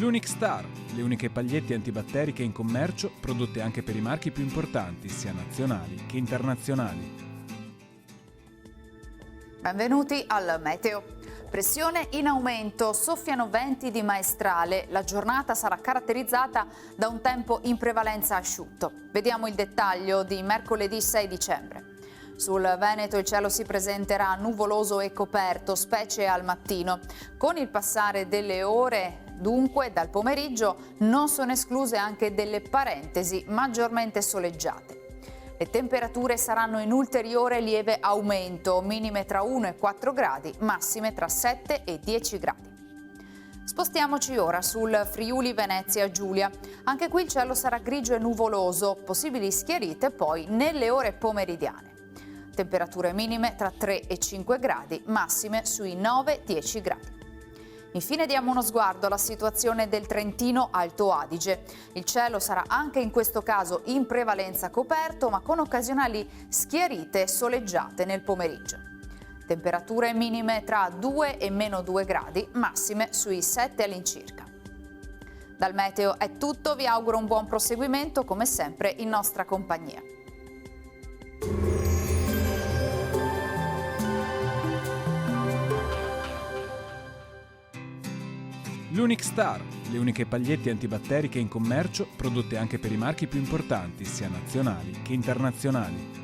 L'Unic Star, le uniche pagliette antibatteriche in commercio, prodotte anche per i marchi più importanti, sia nazionali che internazionali. Benvenuti al Meteo. Pressione in aumento, soffiano venti di maestrale, la giornata sarà caratterizzata da un tempo in prevalenza asciutto. Vediamo il dettaglio di mercoledì 6 dicembre. Sul Veneto il cielo si presenterà nuvoloso e coperto, specie al mattino. Con il passare delle ore, dunque, dal pomeriggio non sono escluse anche delle parentesi maggiormente soleggiate. Le temperature saranno in ulteriore lieve aumento, minime tra 1 e 4 gradi, massime tra 7 e 10 gradi. Spostiamoci ora sul Friuli Venezia Giulia. Anche qui il cielo sarà grigio e nuvoloso, possibili schiarite poi nelle ore pomeridiane. Temperature minime tra 3 e 5 gradi, massime sui 9-10 gradi. Infine diamo uno sguardo alla situazione del Trentino Alto Adige. Il cielo sarà anche in questo caso in prevalenza coperto, ma con occasionali schiarite soleggiate nel pomeriggio. Temperature minime tra 2 e meno 2 gradi, massime sui 7 all'incirca. Dal meteo è tutto, vi auguro un buon proseguimento come sempre in nostra compagnia. L'Unic Star, le uniche pagliette antibatteriche in commercio, prodotte anche per i marchi più importanti, sia nazionali che internazionali.